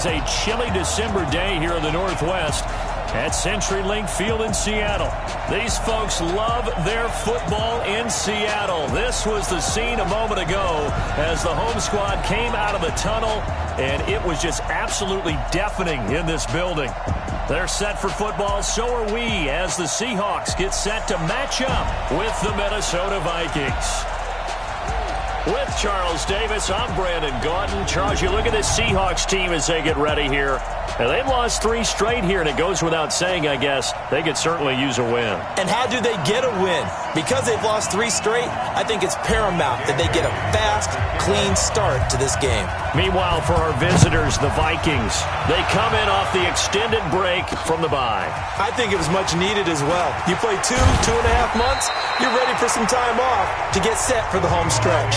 is a chilly December day here in the Northwest at CenturyLink Field in Seattle. These folks love their football in Seattle. This was the scene a moment ago as the home squad came out of the tunnel, and it was just absolutely deafening in this building. They're set for football, so are we, as the Seahawks get set to match up with the Minnesota Vikings. With Charles Davis, I'm Brandon Gaudin. Charles, you look at this Seahawks team as they get ready here. And they've lost 3 straight here, and it goes without saying, I guess, they could certainly use a win. And how do they get a win? Because they've lost 3 straight, I think it's paramount that they get a fast, clean start to this game. Meanwhile, for our visitors, the Vikings, they come in off the extended break from the bye. I think it was much needed as well. You play 2.5 months, you're ready for some time off to get set for the home stretch.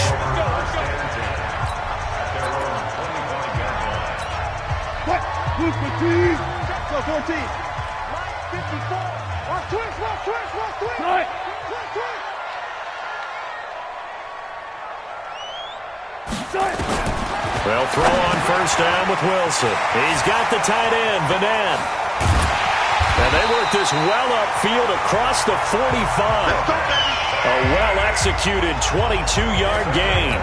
Blue 15, go 14. Mike 54. Watch twist. Right. They'll throw on first down with Wilson. He's got the tight end, Vanette. And they work this well upfield across the 45. A well-executed 22-yard gain.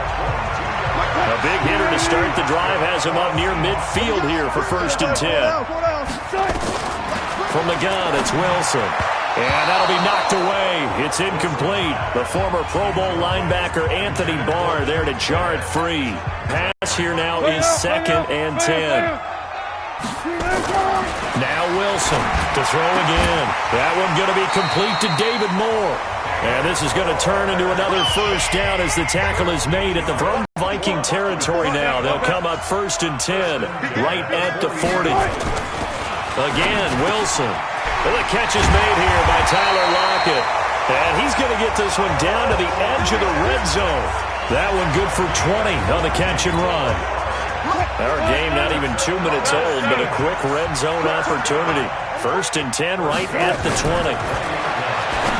A big hitter to start the drive has him up near midfield here for first and 10. From the gun, it's Wilson. And that'll be knocked away. It's incomplete. The former Pro Bowl linebacker Anthony Barr there to jar it free. Pass here now is 2nd and 10. Now Wilson to throw again. That one going to be complete to David Moore. And this is going to turn into another first down as the tackle is made at the from Viking territory now. They'll come up first and 10 right at the 40. Again, Wilson. Well, the catch is made here by Tyler Lockett. And he's going to get this one down to the edge of the red zone. That one good for 20 on the catch and run. Our game not even 2 minutes old, but a quick red zone opportunity. First and 10 right at the 20.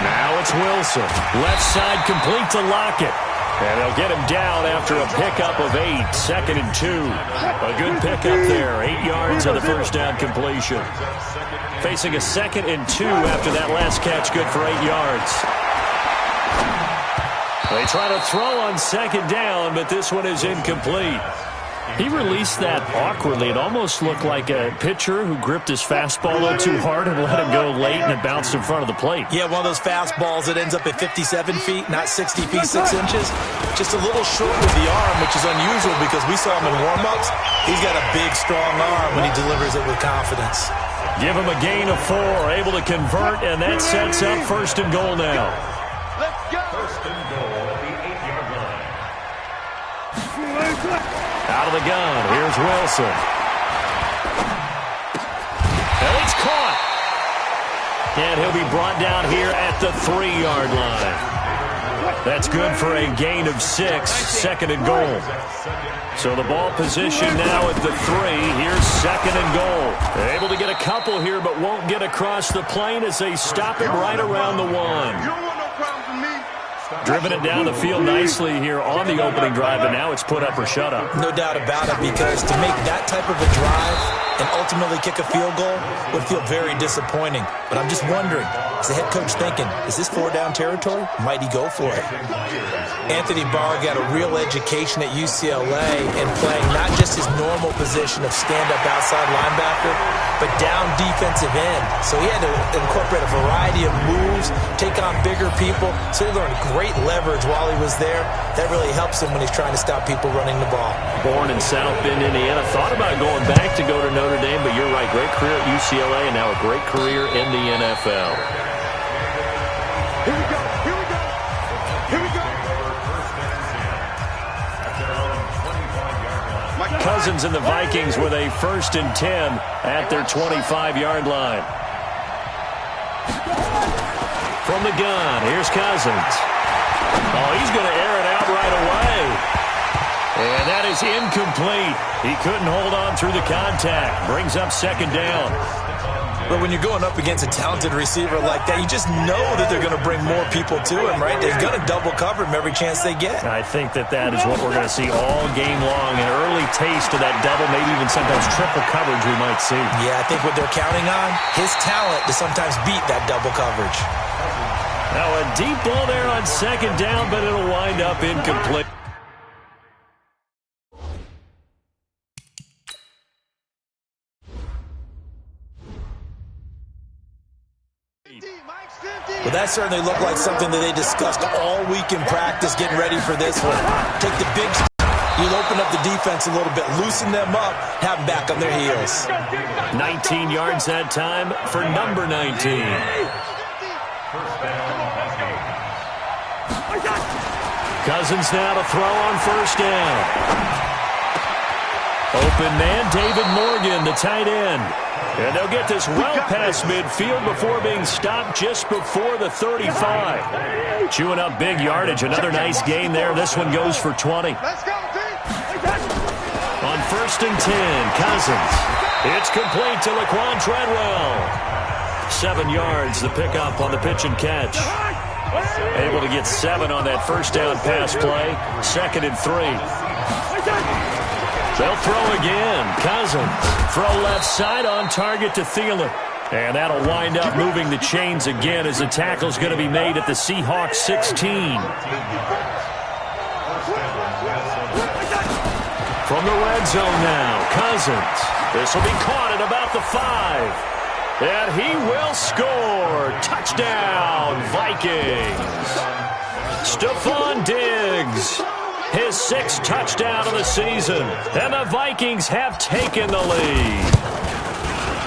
Now it's Wilson. Left side complete to Lockett. And they'll get him down after a pickup of 8. 2nd and 2. A good pickup there. 8 yards on the first down completion. Facing a 2nd and 2 after that last catch. Good for 8 yards. They try to throw on 2nd down, but this one is incomplete. He released that awkwardly. It almost looked like a pitcher who gripped his fastball a little too hard and let it go late, and it bounced in front of the plate. Yeah, one of those fastballs that ends up at 57 feet, not 60 feet, 6 inches. Just a little short with the arm, which is unusual because we saw him in warm-ups. He's got a big, strong arm when he delivers it with confidence. Give him a gain of 4, able to convert, and that sets up first and goal now. Let's go. First and goal at the 8-yard line. Out of the gun, here's Wilson. And it's caught. And he'll be brought down here at the 3-yard line. That's good for a gain of 6, 2nd and goal. So the ball position now at the 3. Here's 2nd and goal. They're able to get a couple here, but won't get across the plane as they stop him right around the 1. You don't want no problems with me. Driven it down the field nicely here on the opening drive, and now it's put up or shut up. No doubt about it, because to make that type of a drive and ultimately kick a field goal would feel very disappointing. But I'm just wondering, is the head coach thinking, is this 4-down territory? Might he go for it? Anthony Barr got a real education at UCLA in playing not just his normal position of stand-up outside linebacker, but down defensive end. So he had to incorporate a variety of moves, take on bigger people. So he learned great leverage while he was there. That really helps him when he's trying to stop people running the ball. Born in South Bend, Indiana. Thought about going back to go to Notre Dame, but you're right. Great career at UCLA and now a great career in the NFL. Here we go. Cousins and the Vikings with a 1st and 10 at their 25-yard line. From the gun, here's Cousins. Oh, he's going to air it out right away. And that is incomplete. He couldn't hold on through the contact. Brings up 2nd down. But when you're going up against a talented receiver like that, you just know that they're going to bring more people to him, right? They're going to double cover him every chance they get. I think that is what we're going to see all game long. An early taste of that double, maybe even sometimes triple coverage we might see. Yeah, I think what they're counting on, his talent to sometimes beat that double coverage. Now a deep ball there on second down, but it'll wind up incomplete. Well, that certainly looked like something that they discussed all week in practice, getting ready for this one. Take the big you'll open up the defense a little bit, loosen them up, have them back on their heels. 19 yards that time for number 19. Cousins now to throw on first down. Open man, David Morgan, the tight end. And they'll get this well past midfield before being stopped just before the 35. Chewing up big yardage. Another nice gain there. This one goes for 20. On first and 10, Cousins. It's complete to Laquan Treadwell. 7 yards, the pickup on the pitch and catch. Able to get 7 on that first down pass play. 2nd and 3. They'll throw again. Cousins. Throw left side on target to Thielen. And that'll wind up moving the chains again as the tackle's going to be made at the Seahawks 16. From the red zone now, Cousins. This will be caught at about the 5. And he will score. Touchdown, Vikings. Stephon Diggs. His 6th touchdown of the season. And the Vikings have taken the lead.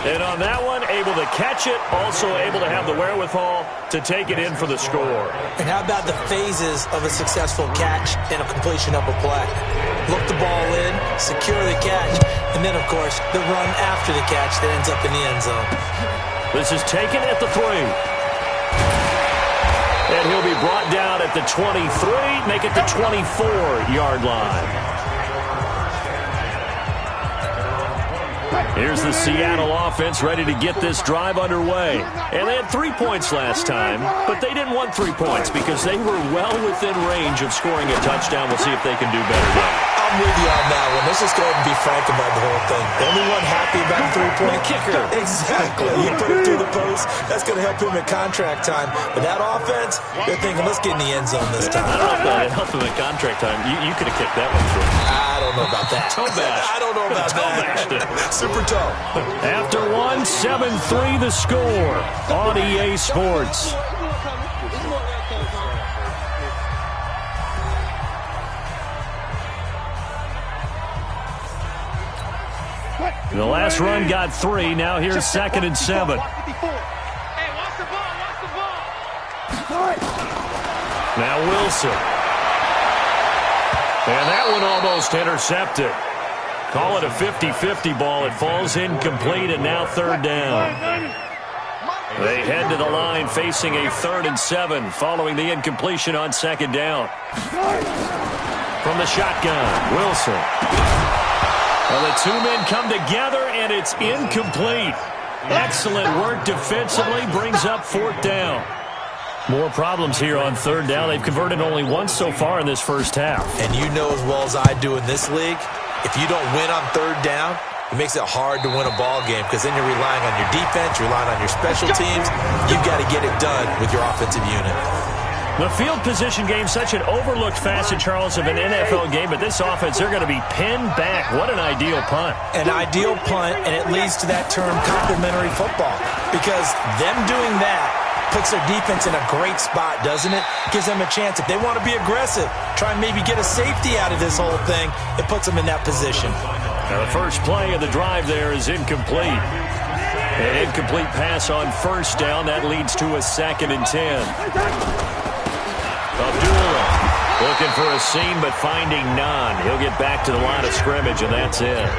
And on that one, able to catch it, also able to have the wherewithal to take it in for the score. And how about the phases of a successful catch and a completion of a play? Look the ball in, secure the catch, and then, of course, the run after the catch that ends up in the end zone. This is taken at the 3. And he'll be brought down at the 23, make it the 24-yard line. Here's the Seattle offense ready to get this drive underway. And they had 3 points last time, but they didn't want 3 points because they were well within range of scoring a touchdown. We'll see if they can do better now. I'm with you on that one. Let's just go ahead and be frank about the whole thing. The only one happy about the 3-point kicker. Exactly. You put it through the post. That's going to help him at contract time. But that offense, they're thinking, let's get in the end zone this time. I don't know if that helped him at contract time. You could have kicked that one through. I don't know about that. Toe bash. I don't know about that. Super toe. After 1, 7-3 the score on EA Sports. The last run got 3. Now here's 2nd and 7. Now Wilson. And that one almost intercepted. Call it a 50-50 ball. It falls incomplete, and now 3rd down. They head to the line facing a 3rd and 7 following the incompletion on 2nd down. From the shotgun, Wilson. Well, the 2 men come together, and it's incomplete. Excellent work defensively, brings up 4th down. More problems here on 3rd down. They've converted only once so far in this first half. And you know as well as I do in this league, if you don't win on 3rd down, it makes it hard to win a ball game because then you're relying on your defense, you're relying on your special teams. You've got to get it done with your offensive unit. The field position game, such an overlooked facet, Charles, of an NFL game, but this offense, they're going to be pinned back. What an ideal punt. An ideal punt, and it leads to that term complementary football because them doing that puts their defense in a great spot, doesn't it? Gives them a chance. If they want to be aggressive, try and maybe get a safety out of this whole thing, it puts them in that position. Now the first play of the drive there is incomplete. An incomplete pass on 1st down. That leads to a 2nd and 10. Abdullah looking for a seam, but finding none. He'll get back to the line of scrimmage, and that's it.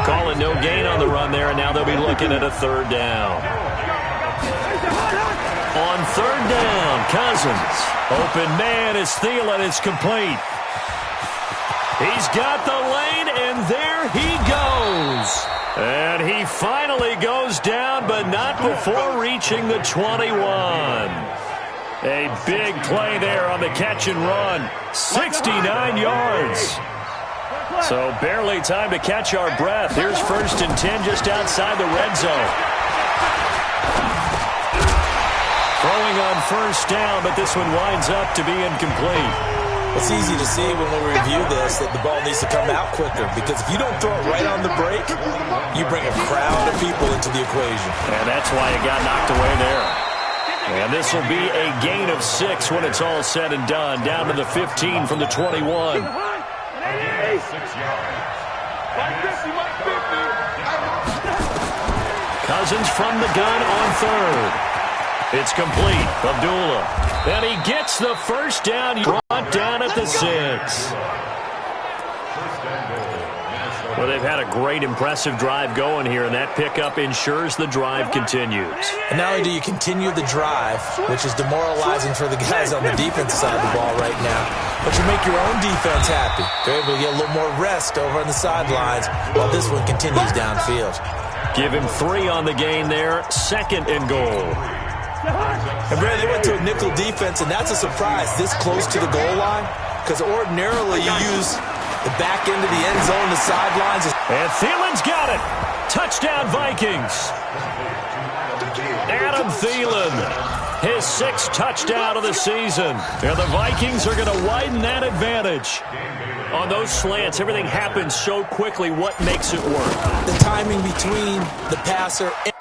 Calling no gain on the run there, and now they'll be looking at a 3rd down. On 3rd down, Cousins. Open man is Thielen. It's complete. He's got the lane, and there he goes. And he finally goes down, but not before reaching the 21. A big play there on the catch and run. 69 yards. So barely time to catch our breath. Here's 1st and 10 just outside the red zone. Throwing on 1st down, but this one winds up to be incomplete. It's easy to see when we review this that the ball needs to come out quicker, because if you don't throw it right on the break, you bring a crowd of people into the equation. And that's why it got knocked away there. And this will be a gain of 6 when it's all said and done. Down to the 15 from the 21. 6 yards. Cousins from the gun on 3rd. It's complete. Abdullah. And he gets the 1st down. Brought down at the 6. Well, they've had a great, impressive drive going here, and that pickup ensures the drive continues. And not only do you continue the drive, which is demoralizing for the guys on the defensive side of the ball right now, but you make your own defense happy. They're able to get a little more rest over on the sidelines while this one continues downfield. Give him 3 on the gain there. 2nd and goal. And Brad, they went to a nickel defense, and that's a surprise this close to the goal line, because ordinarily you use the back end of the end zone, the sidelines. And Thielen's got it. Touchdown, Vikings. Adam Thielen, his 6th touchdown of the season. And the Vikings are going to widen that advantage. On those slants, everything happens so quickly. What makes it work? The timing between the passer and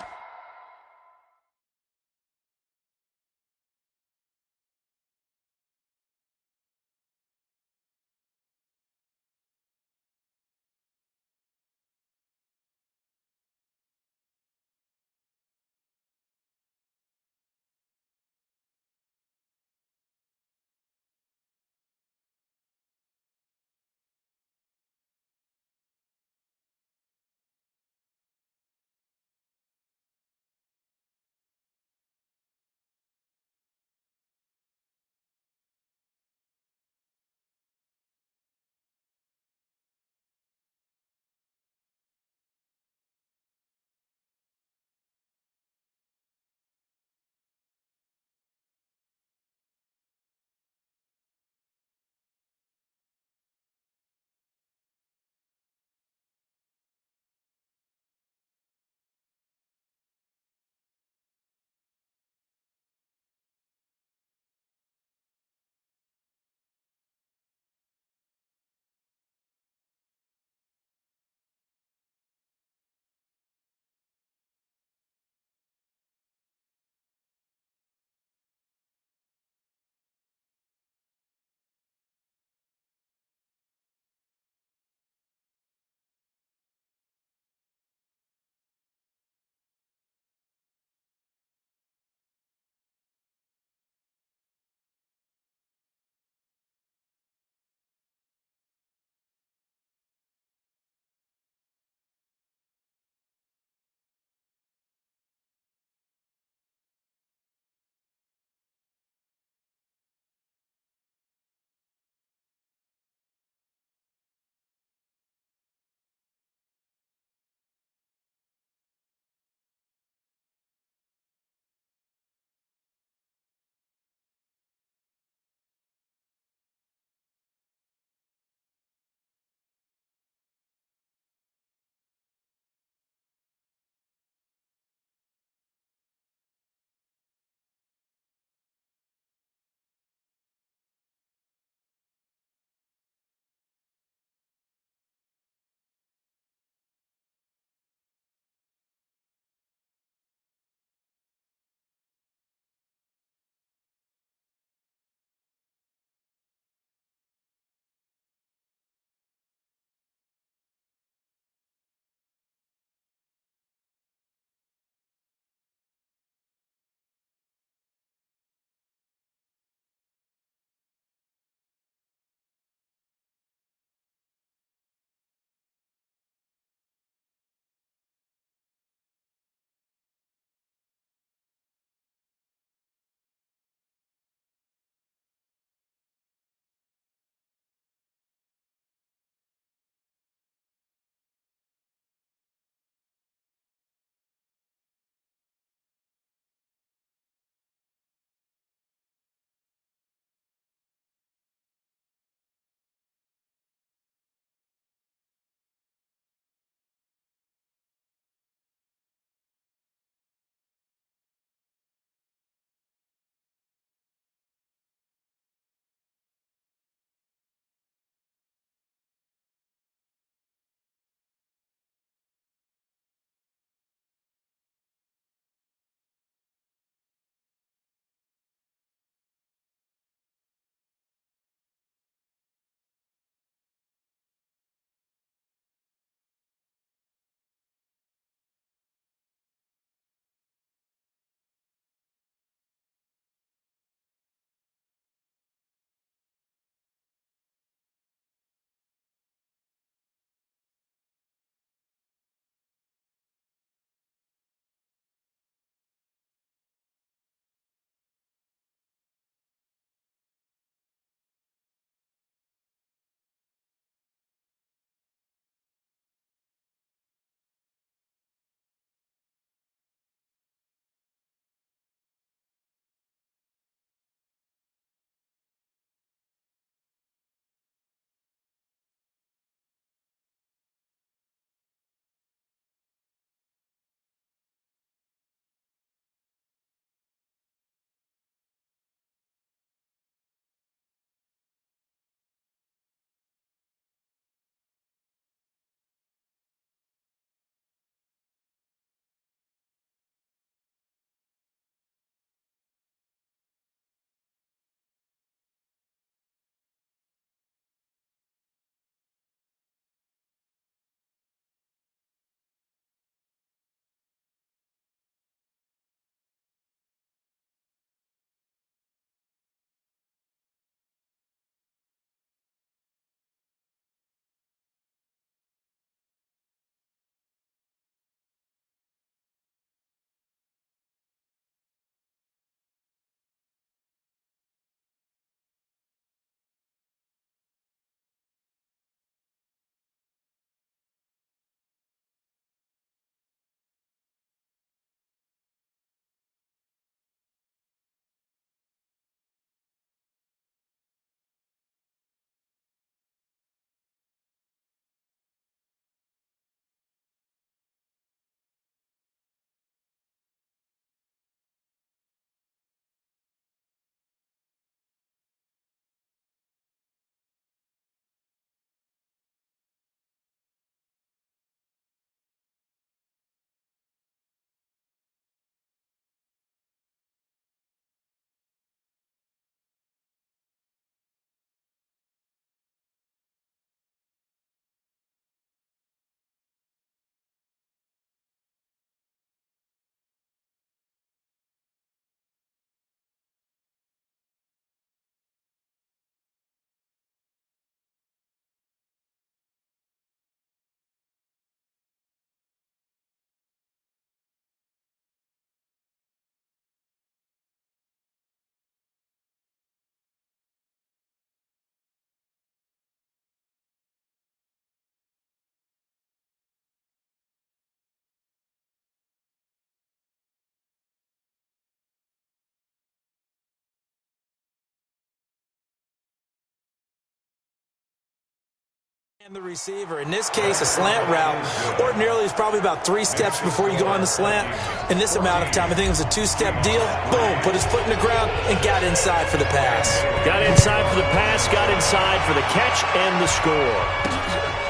And the receiver, in this case, a slant route, ordinarily is probably about 3 steps before you go on the slant. In this amount of time, I think it was a 2-step deal. Boom, put his foot in the ground and got inside for the pass. Got inside for the pass, got inside for the catch and the score.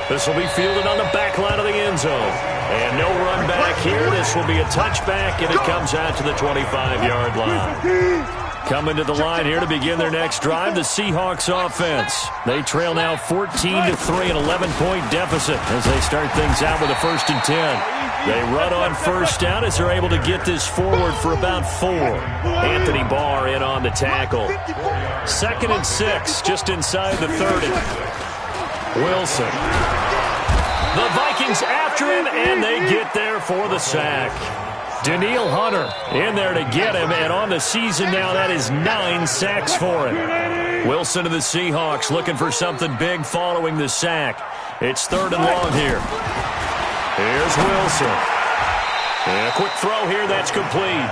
This will be fielded on the back line of the end zone. And no run back here. This will be a touchback, and it comes out to the 25-yard line. Coming to the line here to begin their next drive, the Seahawks offense. They trail now 14-3, an 11-point deficit as they start things out with a 1st and 10. They run on first down as they're able to get this forward for about 4. Anthony Barr in on the tackle. 2nd and 6, just inside the 30. Wilson. The Vikings after him, and they get there for the sack. Daniil Hunter in there to get him, and on the season now, that is 9 sacks for him. Wilson of the Seahawks looking for something big following the sack. It's 3rd and long here. Here's Wilson. And a quick throw here, that's complete.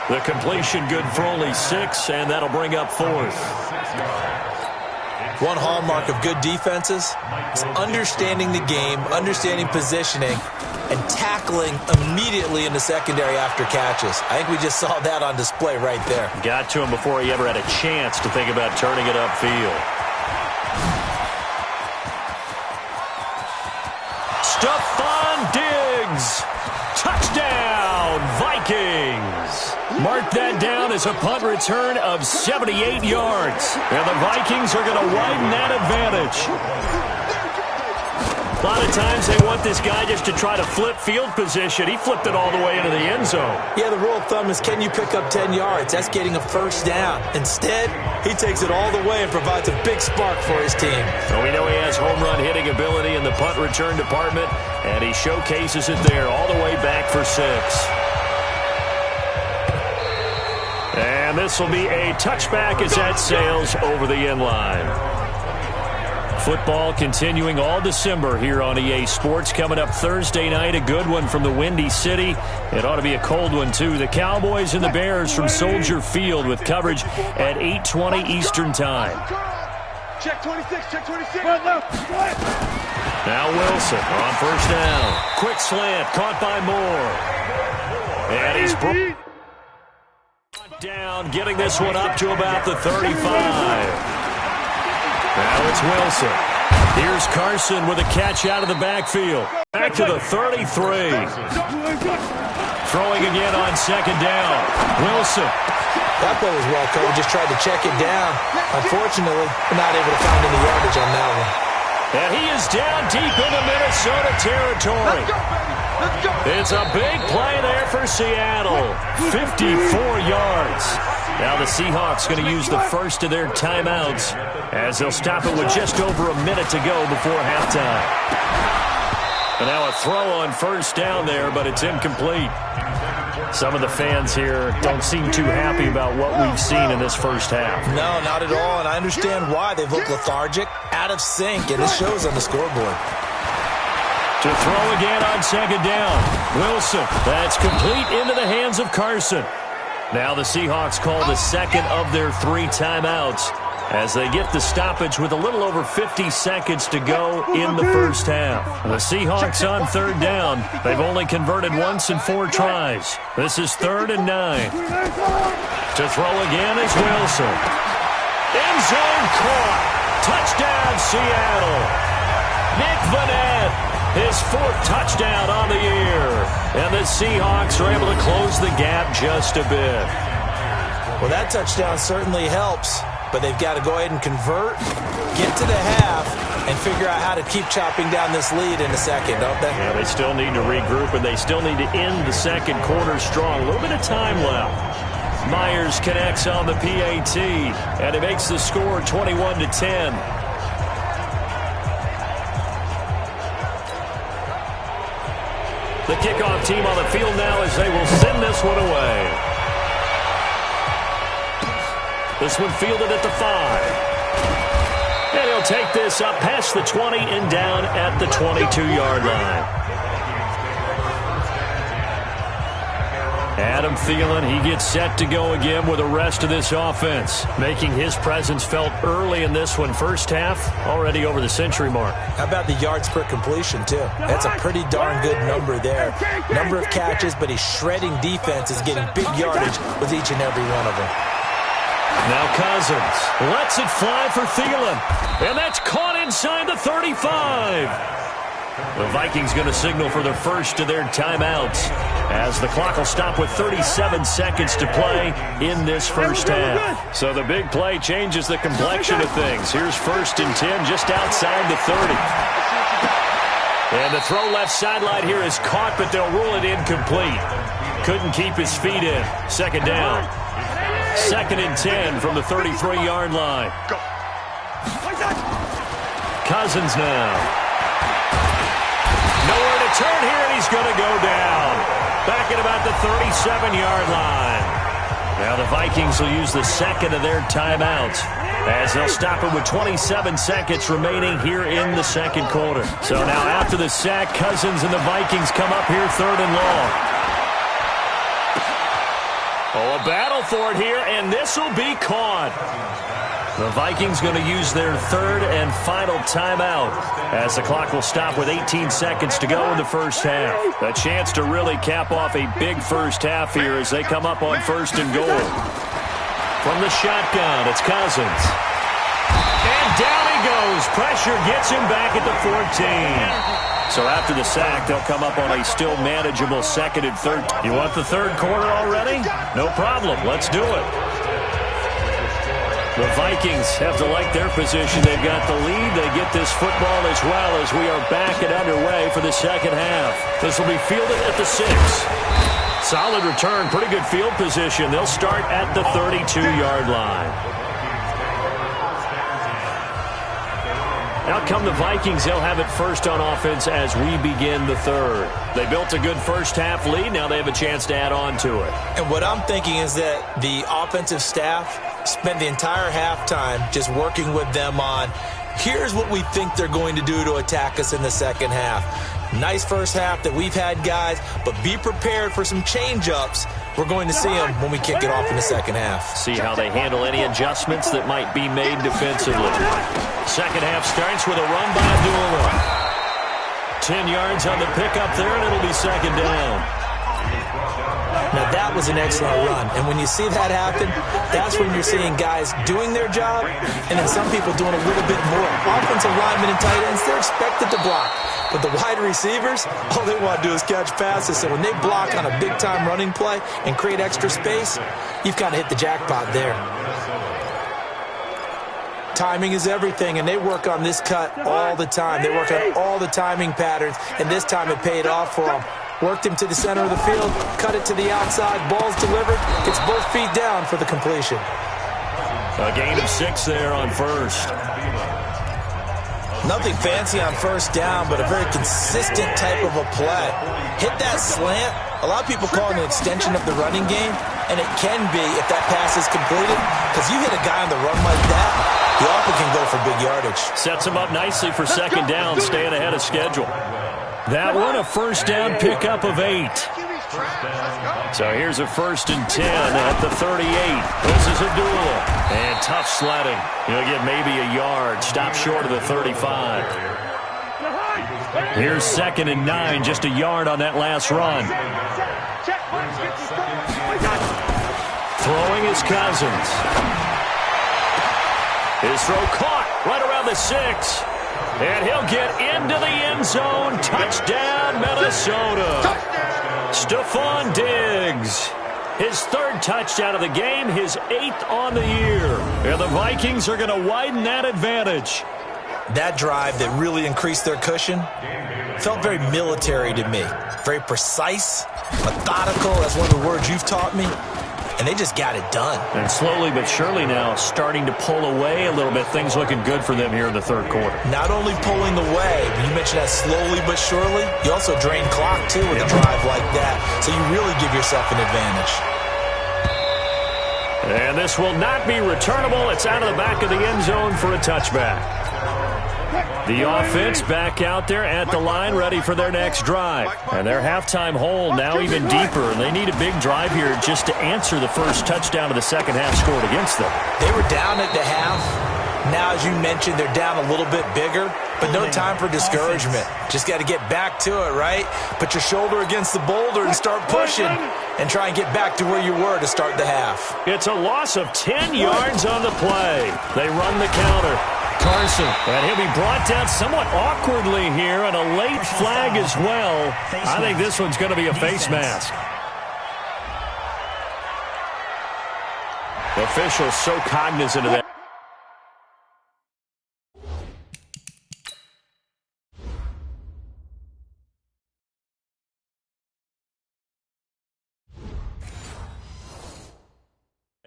The completion good for only 6, and that'll bring up 4th. One hallmark of good defenses is understanding the game, understanding positioning, and tackling immediately in the secondary after catches. I think we just saw that on display right there. Got to him before he ever had a chance to think about turning it upfield. Stephon Diggs. Touchdown, Vikings. Mark that down as a punt return of 78 yards. And the Vikings are going to widen that advantage. A lot of times they want this guy just to try to flip field position. He flipped it all the way into the end zone. Yeah, the rule of thumb is, can you pick up 10 yards? That's getting a 1st down. Instead, he takes it all the way and provides a big spark for his team. So we know he has home run hitting ability in the punt return department, and he showcases it there all the way back for 6. And this will be a touchback as that sails over the end line. Football continuing all December here on EA Sports. Coming up Thursday night, a good one from the Windy City. It ought to be a cold one, too. The Cowboys and the Bears from Soldier Field with coverage at 8:20 Eastern Time. Check 26, check 26. Now Wilson on 1st down. Quick slant, caught by Moore. And he's brought down, getting this one up to about the 35. Now it's Wilson. Here's Carson with a catch out of the backfield. Back to the 33. Throwing again on 2nd down. Wilson. That play was well covered. Just tried to check it down. Unfortunately, we're not able to find any yardage on that one. And he is down deep into Minnesota territory. It's a big play there for Seattle. 54 yards. Now the Seahawks going to use the first of their timeouts as they'll stop it with just over a minute to go before halftime. And now a throw on 1st down there, but it's incomplete. Some of the fans here don't seem too happy about what we've seen in this first half. No, not at all, and I understand why. They've looked lethargic, out of sync, and this shows on the scoreboard. To throw again on 2nd down. Wilson, that's complete into the hands of Carson. Now the Seahawks call the 2nd of their 3 timeouts as they get the stoppage with a little over 50 seconds to go in the first half. The Seahawks on 3rd down. They've only converted once in 4 tries. This is 3rd and 9. To throw again is Wilson. End zone caught. Touchdown, Seattle. Nick Vannett, his 4th touchdown on the year. And the Seahawks are able to close the gap just a bit. Well, that touchdown certainly helps, but they've got to go ahead and convert, get to the half, and figure out how to keep chopping down this lead in the second, don't they? Yeah, they still need to regroup, and they still need to end the second quarter strong. A little bit of time left. Myers connects on the PAT, and it makes the score 21-10. The kickoff team on the field now as they will send this one away. This one fielded at the 5. And he'll take this up past the 20 and down at the 22-yard line. Adam Thielen, he gets set to go again with the rest of this offense, making his presence felt early in this one. First half, already over the century mark. How about the yards per completion, too? That's a pretty darn good number there. Number of catches, but he's shredding defenses, getting big yardage with each and every one of them. Now Cousins lets it fly for Thielen, and that's caught inside the 35. The Vikings going to signal for the first of their timeouts as the clock will stop with 37 seconds to play in this first half. So the big play changes the complexion of things. Here's 1st and 10 just outside the 30. And the throw left sideline here is caught, but they'll rule it incomplete. Couldn't keep his feet in. Second down. 2nd and 10 from the 33-yard line. Cousins now. Nowhere to turn here, and he's going to go down. Back at about the 37-yard line. Now the Vikings will use the second of their timeouts as they'll stop it with 27 seconds remaining here in the second quarter. So now after the sack, Cousins and the Vikings come up here 3rd and long. Oh, a battle for it here, and this will be caught. The Vikings going to use their 3rd and final timeout as the clock will stop with 18 seconds to go in the first half. A chance to really cap off a big first half here as they come up on 1st and goal. From the shotgun, it's Cousins. And down he goes. Pressure gets him back at the 14. So after the sack, they'll come up on a still manageable 2nd and 3rd. You want the 3rd quarter already? No problem. Let's do it. The Vikings have to like their position. They've got the lead. They get this football as well as we are back and underway for the second half. This will be fielded at the 6. Solid return, pretty good field position. They'll start at the 32-yard line. Out come the Vikings. They'll have it first on offense as we begin the 3rd. They built a good first half lead. Now they have a chance to add on to it. And what I'm thinking is that the offensive staff spent the entire halftime just working with them on, here's what we think they're going to do to attack us in the second half. Nice first half that we've had, guys, but be prepared for some change-ups. We're going to see them when we kick it off in the second half. See how they handle any adjustments that might be made defensively. Second half starts with a run by Abdullah. 10 yards on the pickup there, and it'll be 2nd down. Now, that was an excellent run. And when you see that happen, that's when you're seeing guys doing their job and then some people doing a little bit more. Offensive linemen and tight ends, they're expected to block. But the wide receivers, all they want to do is catch passes. So when they block on a big-time running play and create extra space, you've kind of hit the jackpot there. Timing is everything, and they work on this cut all the time. They work on all the timing patterns, and this time it paid off for them. Worked him to the center of the field, cut it to the outside, ball's delivered. It's both feet down for the completion. A gain of 6 there on first. Nothing fancy on first down, but a very consistent type of a play. Hit that slant. A lot of people call it an extension of the running game, and it can be if that pass is completed, because you hit a guy on the run like that, he often can go for big yardage. Sets him up nicely for 2nd down, staying ahead of schedule. That one, a first down pickup of 8. So here's a 1st and 10 at the 38. This is Abdullah. And tough sledding. He'll get maybe a yard. Stop short of the 35. Here's 2nd and 9, just a yard on that last run. Throwing is Cousins. His throw caught right around the 6. And he'll get into the end zone. Touchdown, Minnesota. Stephon Diggs. His 3rd touchdown of the game, his 8th on the year. And the Vikings are going to widen that advantage. That drive that really increased their cushion felt very military to me. Very precise, methodical. That's one of the words you've taught me. And they just got it done. And slowly but surely now starting to pull away a little bit. Things looking good for them here in the 3rd quarter. Not only pulling away, but you mentioned that slowly but surely. You also drain clock, too, with a drive like that. So you really give yourself an advantage. And this will not be returnable. It's out of the back of the end zone for a touchback. The offense back out there at the line, ready for their next drive. And their halftime hole now even deeper. And they need a big drive here just to answer the first touchdown of the second half scored against them. They were down at the half. Now, as you mentioned, they're down a little bit bigger, but no time for discouragement. Just got to get back to it, right? Put your shoulder against the boulder and start pushing and try and get back to where you were to start the half. It's a loss of 10 yards on the play. They run the counter. Carson, and he'll be brought down somewhat awkwardly here, and a late flag as well. I think this one's going to be a face mask. The official's so cognizant of that.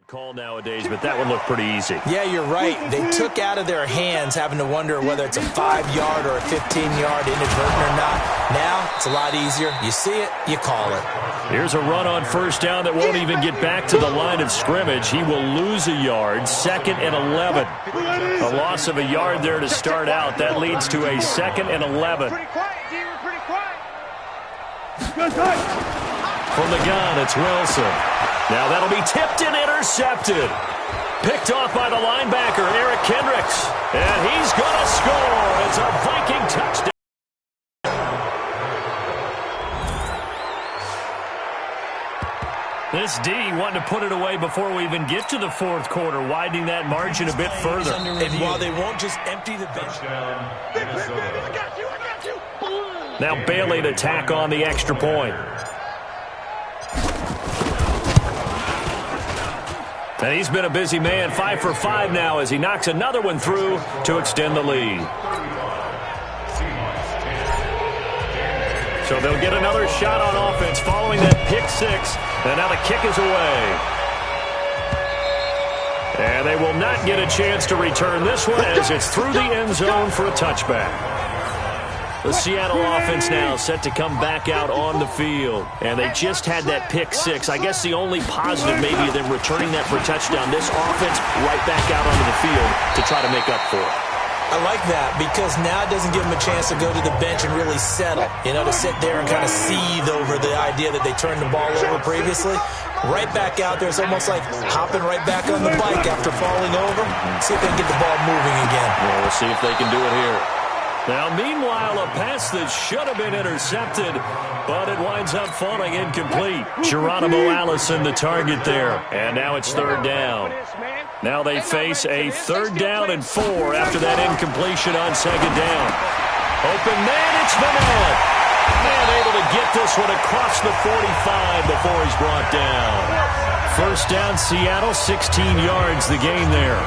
Call nowadays, but that one looked pretty easy. Yeah, you're right. They took out of their hands having to wonder whether it's a 5-yard or a 15-yard inadvertent or not. Now, it's a lot easier. You see it, you call it. Here's a run on first down that won't even get back to the line of scrimmage. He will lose a yard, 2nd and 11. A loss of a yard there to start out. That leads to a 2nd and 11. Pretty quiet, D. We're pretty quiet. From the gun, it's Wilson. Now that'll be tipped and intercepted. Picked off by the linebacker, Eric Kendricks. And he's going to score. It's a Viking touchdown. This D wanted to put it away before we even get to the fourth quarter, widening that margin a bit further. And while they won't just empty the bench. I got you. Now Bailey to tack on the extra point. And he's been a busy man, 5 for 5 now as he knocks another one through to extend the lead. So they'll get another shot on offense following that pick six. And now the kick is away. And they will not get a chance to return this one as it's through the end zone for a touchback. The Seattle offense now set to come back out on the field. And they just had that pick six. I guess the only positive maybe of them returning that for a touchdown. This offense right back out onto the field to try to make up for it. I like that because now it doesn't give them a chance to go to the bench and really settle. You know, to sit there and kind of seethe over the idea that they turned the ball over previously. Right back out there. It's almost like hopping right back on the bike after falling over. See if they can get the ball moving again. Well, we'll see if they can do it here. Now, meanwhile, a pass that should have been intercepted, but it winds up falling incomplete. Geronimo Allison, the target there. And now it's third down. Now they face a 3rd down and 4 after that incompletion on 2nd down. Open man, it's Vanette. Man able to get this one across the 45 before he's brought down. First down, Seattle, 16 yards the gain there.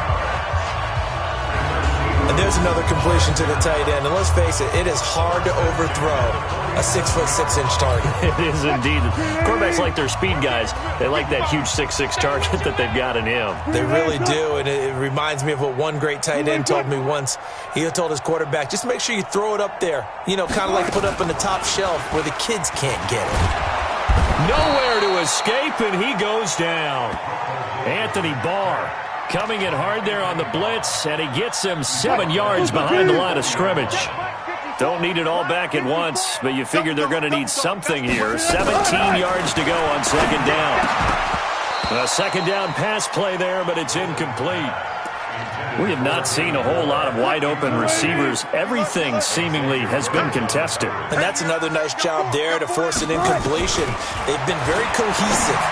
And there's another completion to the tight end. And let's face it, it is hard to overthrow a 6'6" target. It is indeed. Quarterbacks like their speed guys. They like that huge 6'6" target that they've got in him. They really do, and it reminds me of what one great tight end told me once. He told his quarterback, just make sure you throw it up there. You know, kind of like put up on the top shelf where the kids can't get it. Nowhere to escape, and he goes down. Anthony Barr coming in hard there on the blitz, and he gets him 7 yards behind the line of scrimmage. Don't need it all back at once, but you figure they're going to need something here. 17 yards to go on 2nd down. A 2nd down pass play there, but it's incomplete. We have not seen a whole lot of wide-open receivers. Everything seemingly has been contested. And that's another nice job there to force an incompletion. They've been very cohesive,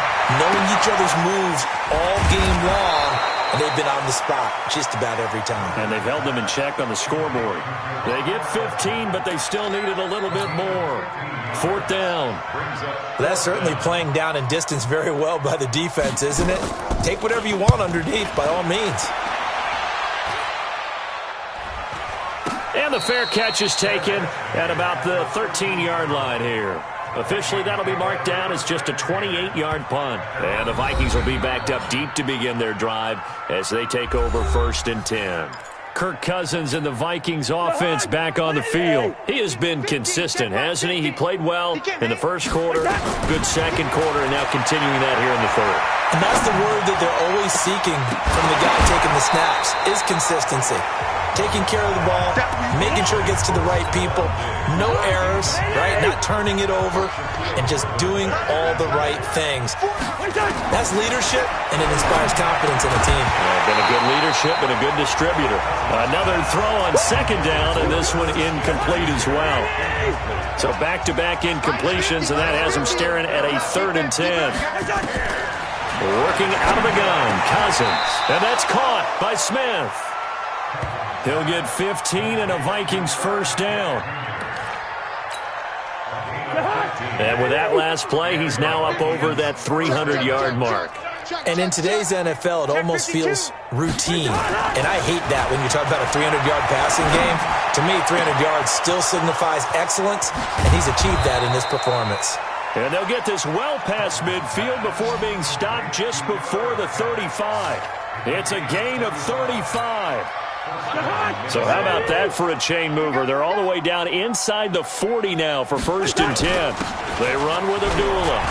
knowing each other's moves all game long, and they've been on the spot just about every time. And they've held them in check on the scoreboard. They get 15, but they still needed a little bit more. 4th down. Well, that's certainly playing down in distance very well by the defense, isn't it? Take whatever you want underneath, by all means. And the fair catch is taken at about the 13-yard line here. Officially, that'll be marked down as just a 28-yard punt. And the Vikings will be backed up deep to begin their drive as they take over 1st and 10. Kirk Cousins and the Vikings offense back on the field. He has been consistent, hasn't he? He played well in the first quarter, good second quarter, and now continuing that here in the third. And that's the word that they're always seeking from the guy taking the snaps, is consistency. Taking care of the ball, making sure it gets to the right people, no errors, right? Not turning it over, and just doing all the right things. That's leadership, and it inspires confidence in a team. Been a good leadership and a good distributor. Another throw on second down, and this one incomplete as well. So back-to-back incompletions, and that has him staring at a 3rd and 10. Working out of the gun, Cousins, and that's caught by Smith. He'll get 15 and a Vikings first down. And with that last play, he's now up over that 300-yard mark. And in today's NFL, it almost feels routine. And I hate that when you talk about a 300-yard passing game. To me, 300 yards still signifies excellence, and he's achieved that in this performance. And they'll get this well past midfield before being stopped just before the 35. It's a gain of 35. So how about that for a chain mover? They're all the way down inside the 40 now for 1st and 10. They run with Abdullah.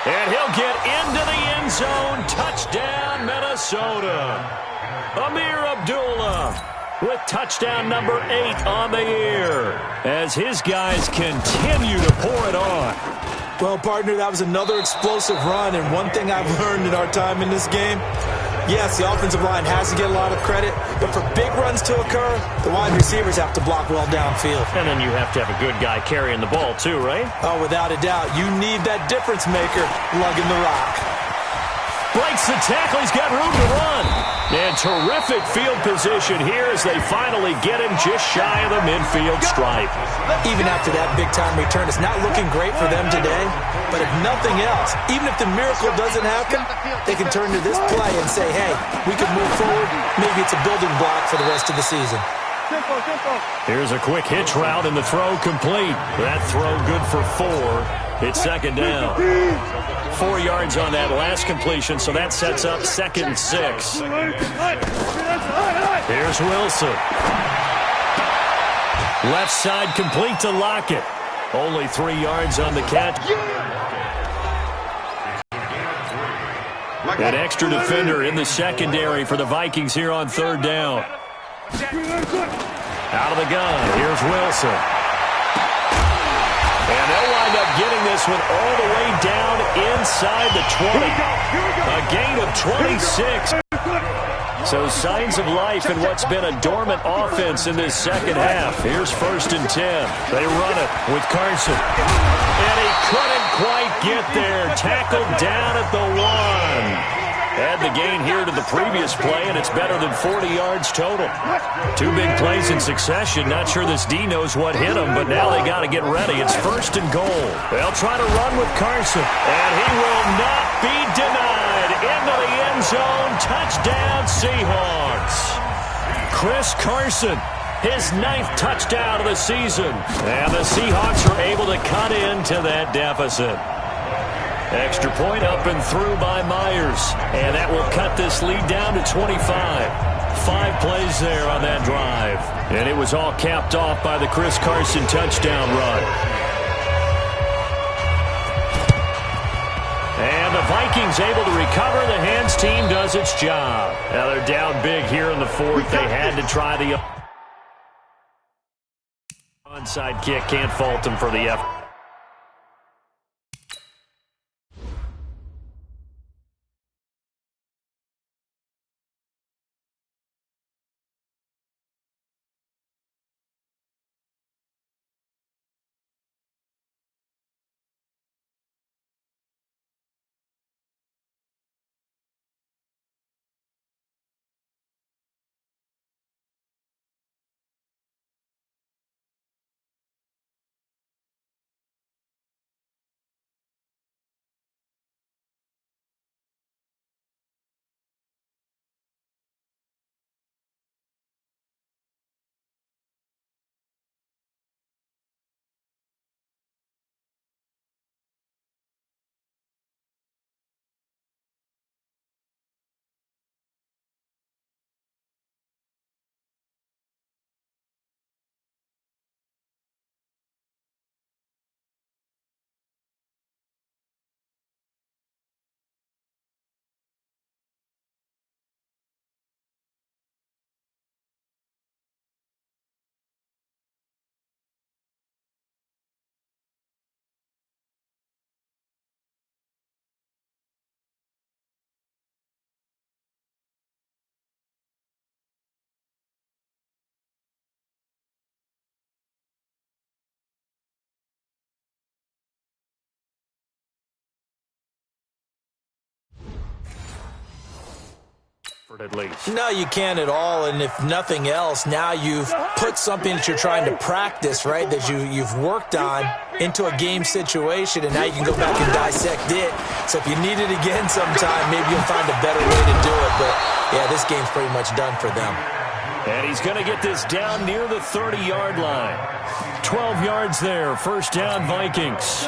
And he'll get into the end zone. Touchdown, Minnesota. Amir Abdullah with touchdown number 8 on the year as his guys continue to pour it on. Well, partner, that was another explosive run, and one thing I've learned in our time in this game, yes, the offensive line has to get a lot of credit, but for big runs to occur, the wide receivers have to block well downfield. And then you have to have a good guy carrying the ball too, right? Oh, without a doubt. You need that difference maker lugging the rock. Breaks the tackle. He's got room to run. And terrific field position here as they finally get him just shy of the midfield stripe. Even after that big-time return, it's not looking great for them today. But if nothing else, even if the miracle doesn't happen, they can turn to this play and say, hey, we can move forward. Maybe it's a building block for the rest of the season. Here's a quick hitch route and the throw complete. That throw good for 4. It's 2nd down. 4 yards on that last completion, so that sets up 2nd and 6. Here's Wilson. Left side complete to Lockett. Only 3 yards on the catch. An extra defender in the secondary for the Vikings here on 3rd down. Out of the gun, here's Wilson. And they'll wind up getting this one all the way down inside the 20. A gain of 26. So signs of life in what's been a dormant offense in this second half. Here's 1st and 10. They run it with Carson. And he couldn't quite get there. Tackled down at the 1. Add the gain here to the previous play, and it's better than 40 yards total. 2 big plays in succession. Not sure this D knows what hit him, but now they got to get ready. It's 1st and goal. They'll try to run with Carson, and he will not be denied. Into the end zone. Touchdown, Seahawks. Chris Carson, his 9th touchdown of the season. And the Seahawks are able to cut into that deficit. Extra point up and through by Myers. And that will cut this lead down to 25. 5 plays there on that drive. And it was all capped off by the Chris Carson touchdown run. And the Vikings able to recover. The hands team does its job. Now they're down big here in the 4th. They had to try the onside kick. Can't fault them for the effort. At least. No, you can't at all, and if nothing else, now you've put something that you're trying to practice, right, that you've worked on into a game situation, and now you can go back and dissect it. So if you need it again sometime, maybe you'll find a better way to do it. But, yeah, this game's pretty much done for them. And he's going to get this down near the 30-yard line. 12 yards there, first down Vikings.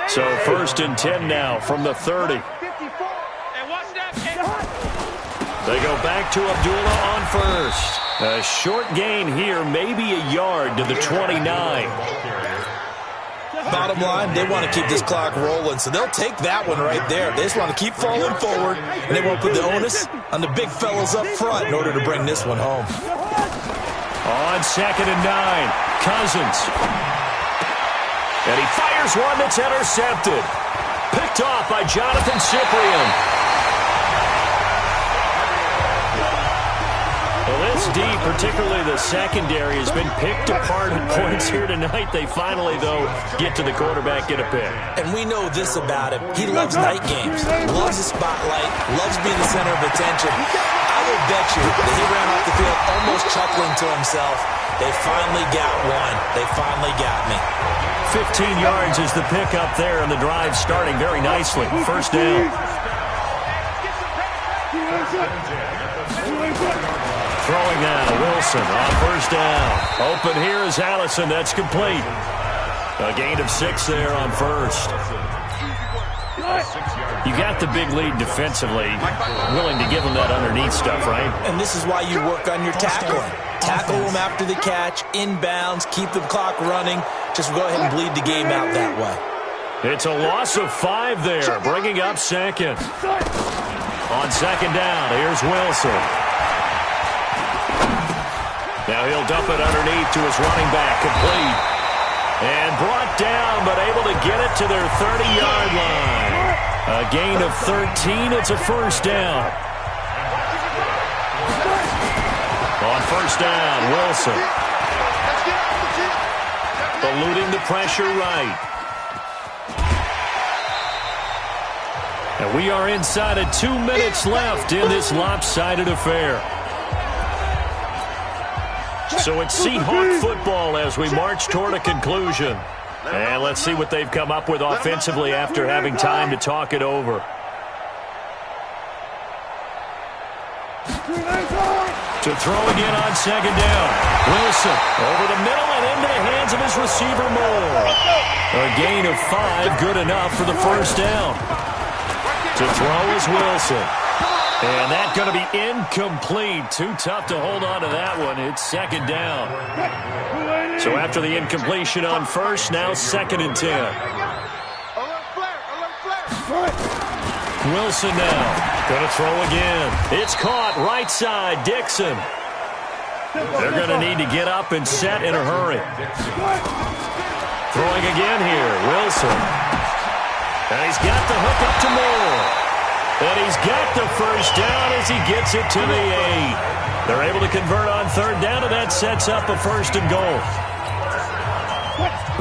So 1st and 10 now from the 30. They go back to Abdullah on first. A short gain here, maybe a yard to the 29. Bottom line, they want to keep this clock rolling, so they'll take that one right there. They just want to keep falling forward, and they won't put the onus on the big fellas up front in order to bring this one home. On 2nd and 9, Cousins. And he fires one that's intercepted. Picked off by Jonathan Cyprien. Well, this D, particularly the secondary, has been picked apart at points here tonight. They finally, though, get to the quarterback, get a pick. And we know this about him. He loves night games, loves the spotlight, loves being the center of attention. I will bet you that he ran off the field almost chuckling to himself. They finally got one. They finally got me. 15 yards is the pickup there, and the drive starting very nicely. First down. Throwing now, Wilson on first down. Open here is Allison. That's complete. A gain of 6 there on first. You got the big lead defensively. Willing to give them that underneath stuff, right? And this is why you work on your tackling. Tackle them after the catch, inbounds, keep the clock running. Just go ahead and bleed the game out that way. It's a loss of 5 there, bringing up 2nd. On 2nd down, here's Wilson. Now he'll dump it underneath to his running back, complete. And brought down, but able to get it to their 30-yard line. A gain of 13, it's a first down. On first down, Wilson. Eluding the pressure right. And we are inside of 2 minutes left in this lopsided affair. So it's Seahawk football as we march toward a conclusion. And let's see what they've come up with offensively after having time to talk it over. To throw again on 2nd down. Wilson over the middle and into the hands of his receiver Moore. A gain of 5, good enough for the first down. To throw is Wilson. And that's going to be incomplete. Too tough to hold on to that one. It's 2nd down. So after the incompletion on first, now 2nd and 10. Wilson now. Going to throw again. It's caught right side. Dixon. They're going to need to get up and set in a hurry. Throwing again here. Wilson. And he's got the hook up to Moore. And he's got the first down as he gets it to the 8. They're able to convert on 3rd down, and that sets up a 1st and goal.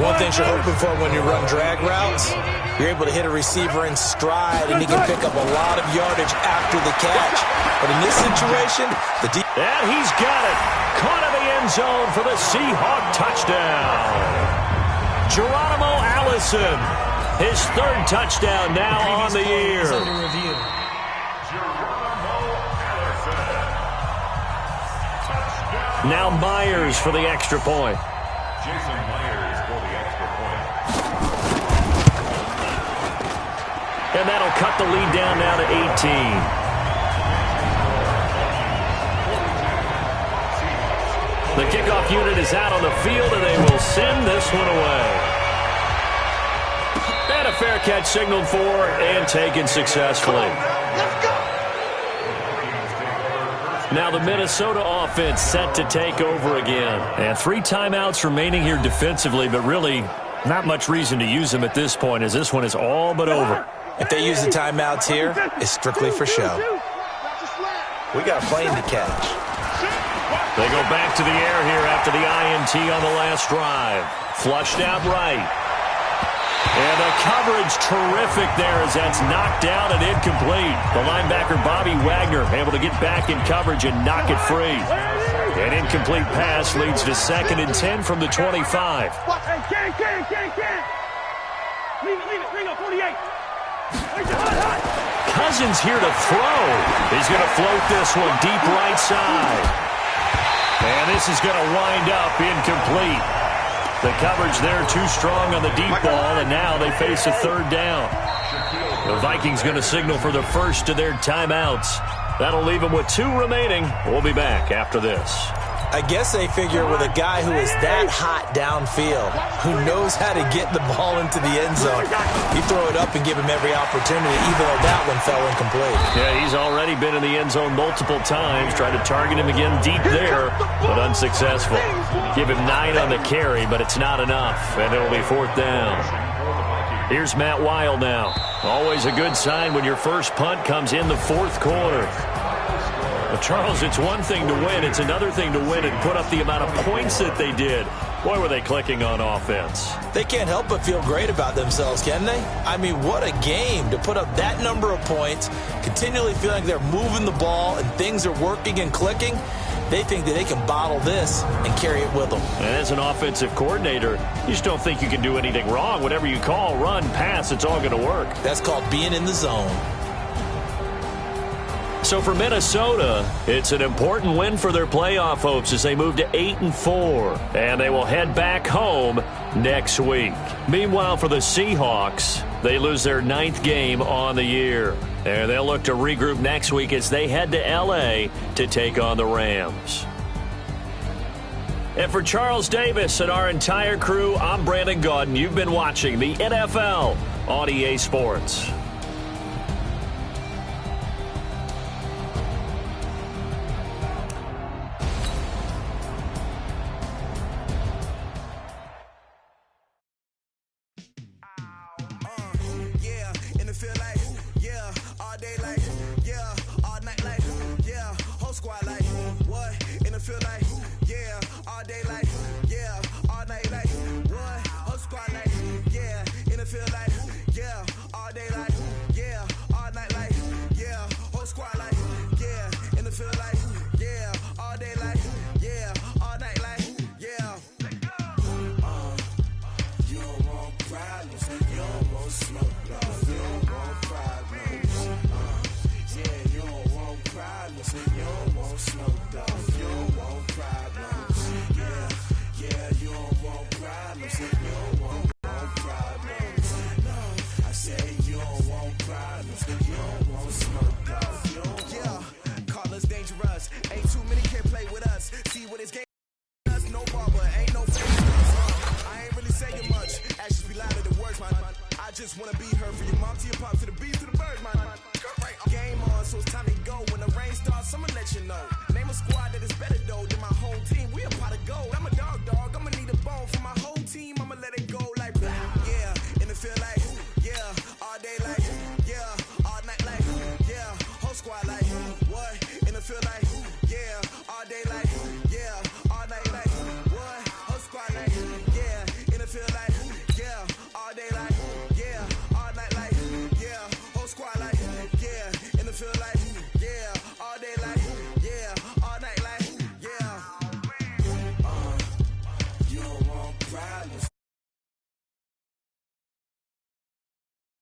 One thing you're hoping for when you run drag routes, you're able to hit a receiver in stride, and he can pick up a lot of yardage after the catch. But in this situation, and he's got it. Caught in the end zone for the Seahawk touchdown. Geronimo Allison. His 3rd touchdown now on the year. Now Myers for the extra point. Jason Myers for the extra point. And that'll cut the lead down now to 18. The kickoff unit is out on the field, and they will send this one away. And a fair catch signaled for and taken successfully. Now the Minnesota offense set to take over again. And 3 timeouts remaining here defensively, but really not much reason to use them at this point as this one is all but over. If they use the timeouts here, it's strictly for show. We got a plane to catch. They go back to the air here after the INT on the last drive. Flushed out right. And the coverage terrific there as that's knocked down and incomplete. The linebacker, Bobby Wagner, able to get back in coverage and knock it free. An incomplete pass leads to 2nd and 10 from the 25. Leave it, 48. Cousins here to throw. He's going to float this one deep right side. And this is going to wind up incomplete. The coverage there too strong on the deep ball, and now they face a 3rd down. The Vikings going to signal for the first of their timeouts. That'll leave them with 2 remaining. We'll be back after this. I guess they figure with a guy who is that hot downfield, who knows how to get the ball into the end zone, you throw it up and give him every opportunity, even though that one fell incomplete. Yeah, he's already been in the end zone multiple times, trying to target him again deep there, but unsuccessful. Give him 9 on the carry, but it's not enough, and it'll be 4th down. Here's Matt Weil now. Always a good sign when your first punt comes in the 4th quarter. Well, Charles, it's one thing to win. It's another thing to win and put up the amount of points that they did. Boy, were they clicking on offense. They can't help but feel great about themselves, can they? I mean, what a game to put up that number of points, continually feeling like they're moving the ball and things are working and clicking. They think that they can bottle this and carry it with them. And as an offensive coordinator, you just don't think you can do anything wrong. Whatever you call, run, pass, it's all going to work. That's called being in the zone. So for Minnesota, it's an important win for their playoff hopes as they move to 8-4. And they will head back home next week. Meanwhile, for the Seahawks, they lose their 9th game on the year. And they'll look to regroup next week as they head to L.A. to take on the Rams. And for Charles Davis and our entire crew, I'm Brandon Gaudin. You've been watching the NFL on EA Sports. Just wanna be heard from your mom to your pop to the beat to the bird, man. Game on, so it's time to go. When the rain starts, I'ma let you know. Name a squad that is better though than my whole team. We